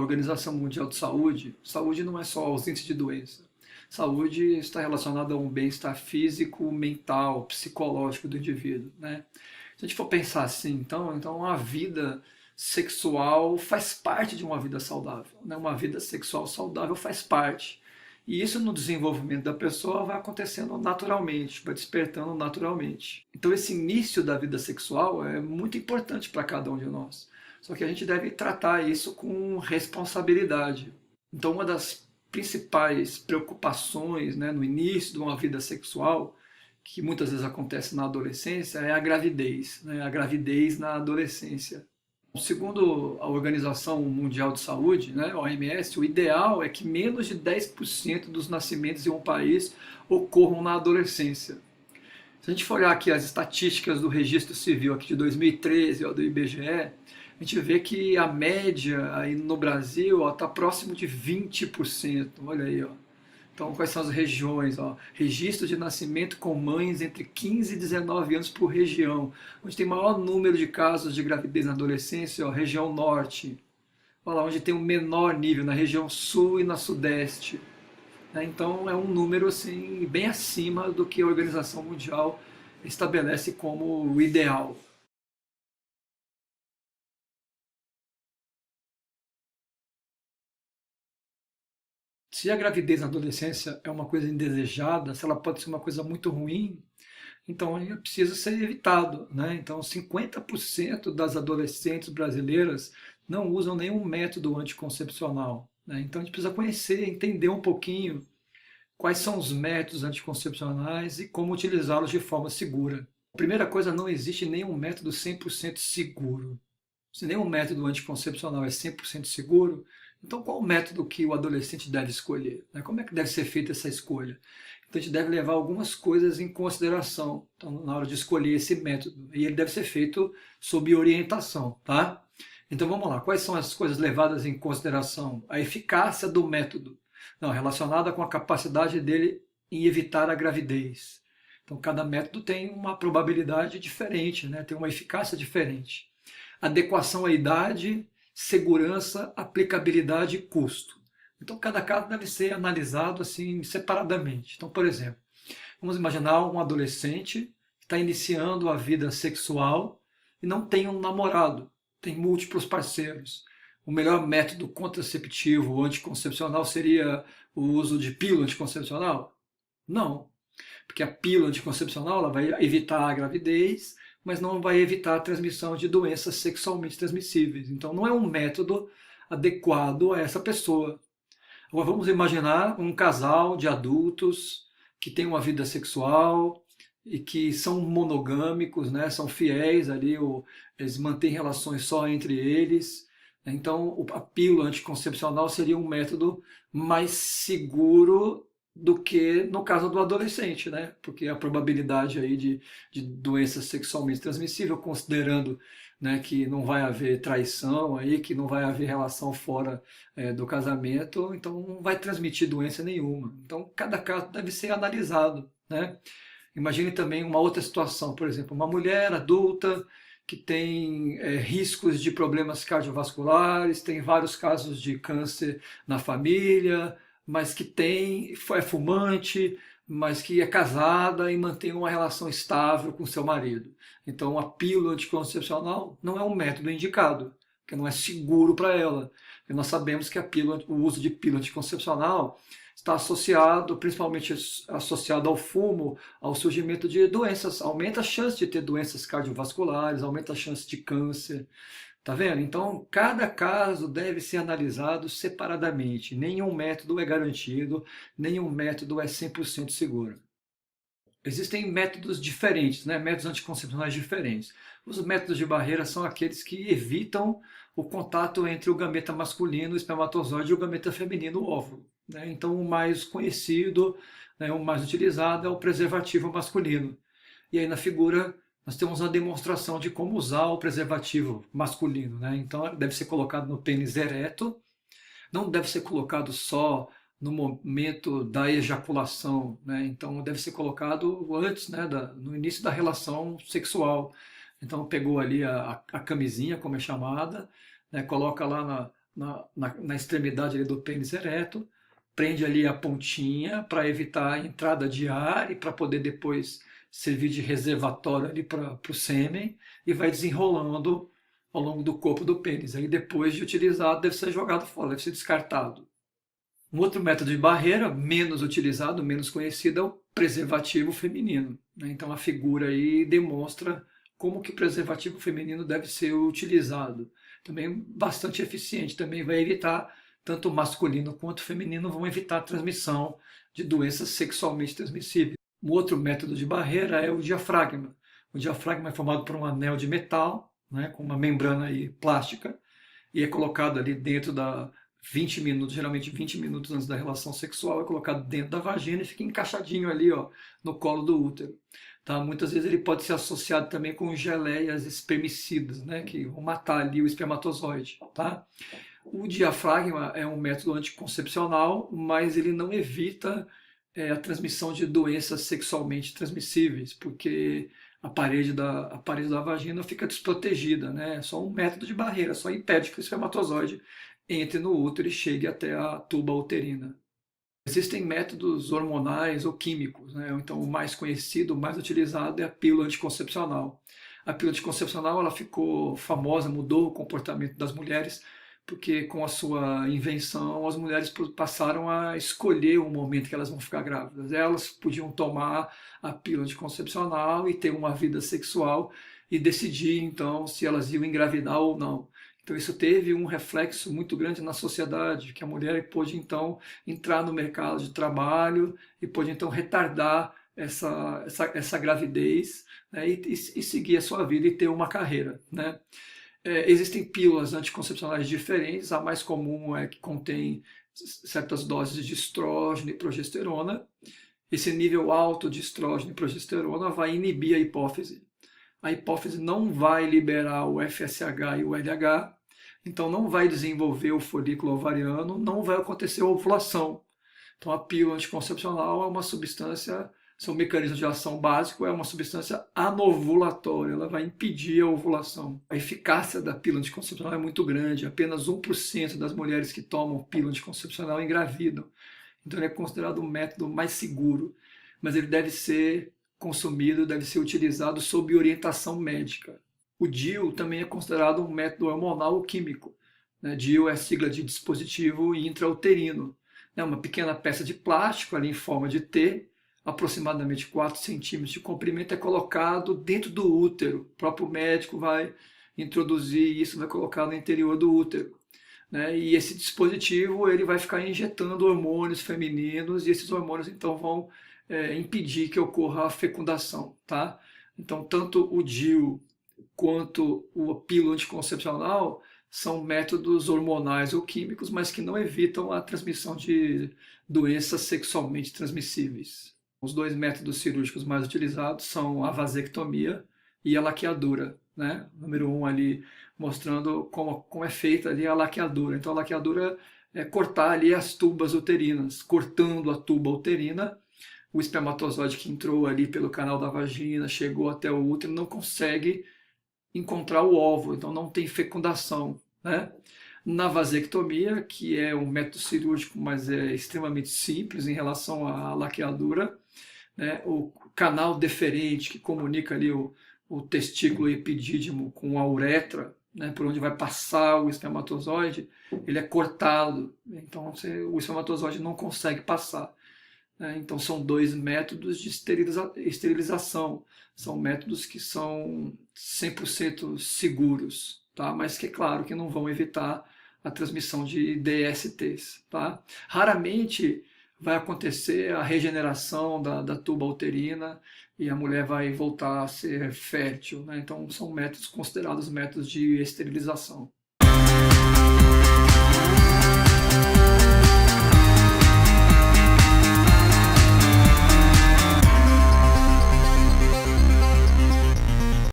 Organização Mundial de Saúde, saúde não é só ausência de doença. Saúde está relacionada a um bem-estar físico, mental, psicológico do indivíduo, né? Se a gente for pensar assim, então a vida sexual faz parte de uma vida saudável, né? Uma vida sexual saudável faz parte. E isso no desenvolvimento da pessoa vai acontecendo naturalmente, vai despertando naturalmente. Então esse início da vida sexual é muito importante para cada um de nós. Só que a gente deve tratar isso com responsabilidade. Então uma das principais preocupações, né, no início de uma vida sexual, que muitas vezes acontece na adolescência, é a gravidez, né, a gravidez na adolescência. Segundo a Organização Mundial de Saúde, né, a OMS, o ideal é que menos de 10% dos nascimentos em um país ocorram na adolescência. Se a gente for olhar aqui as estatísticas do Registro Civil aqui de 2013, ó, do IBGE, a gente vê que a média aí no Brasil está próximo de 20%. Olha aí, ó. Então, quais são as regiões? Ó? Registro de nascimento com mães entre 15 e 19 anos por região. Onde tem maior número de casos de gravidez na adolescência, ó, região norte. Olha lá, onde tem o menor nível, na região sul e na sudeste. Né? Então, é um número assim, bem acima do que a Organização Mundial estabelece como o ideal. Se a gravidez na adolescência é uma coisa indesejada, se ela pode ser uma coisa muito ruim, então ele precisa ser evitado, né? Então 50% das adolescentes brasileiras não usam nenhum método anticoncepcional, né? Então a gente precisa conhecer, entender um pouquinho quais são os métodos anticoncepcionais e como utilizá-los de forma segura. A primeira coisa, não existe nenhum método 100% seguro. Se nenhum método anticoncepcional é 100% seguro, então qual o método que o adolescente deve escolher? Como é que deve ser feita essa escolha? Então a gente deve levar algumas coisas em consideração na hora de escolher esse método. E ele deve ser feito sob orientação, tá? Então vamos lá, quais são as coisas levadas em consideração? A eficácia do método, relacionada com a capacidade dele em evitar a gravidez. Então cada método tem uma probabilidade diferente, né? Tem uma eficácia diferente. Adequação à idade, segurança, aplicabilidade e custo. Então, cada caso deve ser analisado assim separadamente. Então, por exemplo, vamos imaginar um adolescente que está iniciando a vida sexual e não tem um namorado, tem múltiplos parceiros. O melhor método contraceptivo ou anticoncepcional seria o uso de pílula anticoncepcional? Não, porque a pílula anticoncepcional ela vai evitar a gravidez, mas não vai evitar a transmissão de doenças sexualmente transmissíveis. Então não é um método adequado a essa pessoa. Agora vamos imaginar um casal de adultos que tem uma vida sexual e que são monogâmicos, né? São fiéis ali, eles mantêm relações só entre eles. Então a pílula anticoncepcional seria um método mais seguro do que no caso do adolescente, né? Porque a probabilidade aí de doença sexualmente transmissível, considerando, né, que não vai haver traição aí, que não vai haver relação fora do casamento, então não vai transmitir doença nenhuma. Então cada caso deve ser analisado, né? Imagine também uma outra situação, por exemplo, uma mulher adulta que tem riscos de problemas cardiovasculares, tem vários casos de câncer na família, mas que é fumante, mas que é casada e mantém uma relação estável com seu marido. Então a pílula anticoncepcional não é um método indicado, porque não é seguro para ela. E nós sabemos que o uso de pílula anticoncepcional está associado, principalmente associado ao fumo, ao surgimento de doenças, aumenta a chance de ter doenças cardiovasculares, aumenta a chance de câncer. Tá vendo? Então, cada caso deve ser analisado separadamente. Nenhum método é garantido, nenhum método é 100% seguro. Existem métodos diferentes, né? Métodos anticoncepcionais diferentes. Os métodos de barreira são aqueles que evitam o contato entre o gameta masculino, o espermatozoide, e o gameta feminino, o óvulo. Né? Então, o mais conhecido, né, o mais utilizado é o preservativo masculino. E aí na figura nós temos uma demonstração de como usar o preservativo masculino. Né? Então, deve ser colocado no pênis ereto, não deve ser colocado só no momento da ejaculação, né? Então deve ser colocado antes, né, no início da relação sexual. Então pegou ali a camisinha, como é chamada, né, coloca lá na extremidade ali do pênis ereto, prende ali a pontinha para evitar a entrada de ar e para poder depois servir de reservatório ali para o sêmen e vai desenrolando ao longo do corpo do pênis. Aí depois de utilizado deve ser jogado fora, deve ser descartado. Um outro método de barreira, menos utilizado, menos conhecido, é o preservativo feminino, né? Então a figura aí demonstra como que o preservativo feminino deve ser utilizado. Também bastante eficiente, também vai evitar, tanto o masculino quanto o feminino vão evitar a transmissão de doenças sexualmente transmissíveis. Um outro método de barreira é o diafragma. O diafragma é formado por um anel de metal, né, com uma membrana aí plástica, e é colocado ali dentro da 20 minutos, geralmente 20 minutos antes da relação sexual, é colocado dentro da vagina e fica encaixadinho ali, ó, no colo do útero. Tá? Muitas vezes ele pode ser associado também com geleias espermicidas, né, que vão matar ali o espermatozoide. Tá? O diafragma é um método anticoncepcional, mas ele não evita a transmissão de doenças sexualmente transmissíveis, porque a parede da vagina fica desprotegida, né? É só um método de barreira, só impede que o espermatozoide entre no útero e chegue até a tuba uterina. Existem métodos hormonais ou químicos, né? Então o mais conhecido, o mais utilizado é a pílula anticoncepcional. A pílula anticoncepcional ela ficou famosa, mudou o comportamento das mulheres, porque com a sua invenção as mulheres passaram a escolher o momento que elas vão ficar grávidas. Elas podiam tomar a pílula anticoncepcional e ter uma vida sexual e decidir então se elas iam engravidar ou não. Então isso teve um reflexo muito grande na sociedade, que a mulher pôde então entrar no mercado de trabalho e pôde então retardar essa gravidez, né, e seguir a sua vida e ter uma carreira, né? Existem pílulas anticoncepcionais diferentes, a mais comum é que contém certas doses de estrógeno e progesterona. Esse nível alto de estrógeno e progesterona vai inibir a hipófise. A hipófise não vai liberar o FSH e o LH, então não vai desenvolver o folículo ovariano, não vai acontecer a ovulação. Então a pílula anticoncepcional é uma substância, seu mecanismo de ação básico é uma substância anovulatória, ela vai impedir a ovulação. A eficácia da pílula anticoncepcional é muito grande, apenas 1% das mulheres que tomam pílula anticoncepcional engravidam. Então ele é considerado o método mais seguro, mas ele deve ser consumido, deve ser utilizado sob orientação médica. O DIU também é considerado um método hormonal ou químico, né? DIU é a sigla de dispositivo intrauterino. É uma pequena peça de plástico ali em forma de T, aproximadamente 4 centímetros de comprimento, é colocado dentro do útero. O próprio médico vai introduzir isso, vai colocar no interior do útero, né? E esse dispositivo ele vai ficar injetando hormônios femininos e esses hormônios então vão impedir que ocorra a fecundação, tá? Então tanto o DIU quanto a pílula anticoncepcional são métodos hormonais ou químicos, mas que não evitam a transmissão de doenças sexualmente transmissíveis. Os dois métodos cirúrgicos mais utilizados são a vasectomia e a laqueadura, né? Número 1 ali mostrando como é feita ali a laqueadura. Então a laqueadura é cortar ali as tubas uterinas, cortando a tuba uterina, o espermatozoide que entrou ali pelo canal da vagina, chegou até o útero, não consegue encontrar o óvulo, então não tem fecundação, né? Na vasectomia, que é um método cirúrgico, mas é extremamente simples em relação à laqueadura, né? O canal deferente que comunica ali o testículo epidídimo com a uretra, né? Por onde vai passar o espermatozoide, ele é cortado, então o espermatozoide não consegue passar. Então, são dois métodos de esterilização. São métodos que são 100% seguros, tá? Mas que é claro que não vão evitar a transmissão de DSTs. Tá? Raramente vai acontecer a regeneração da tuba uterina e a mulher vai voltar a ser fértil, né? Então, são métodos considerados métodos de esterilização.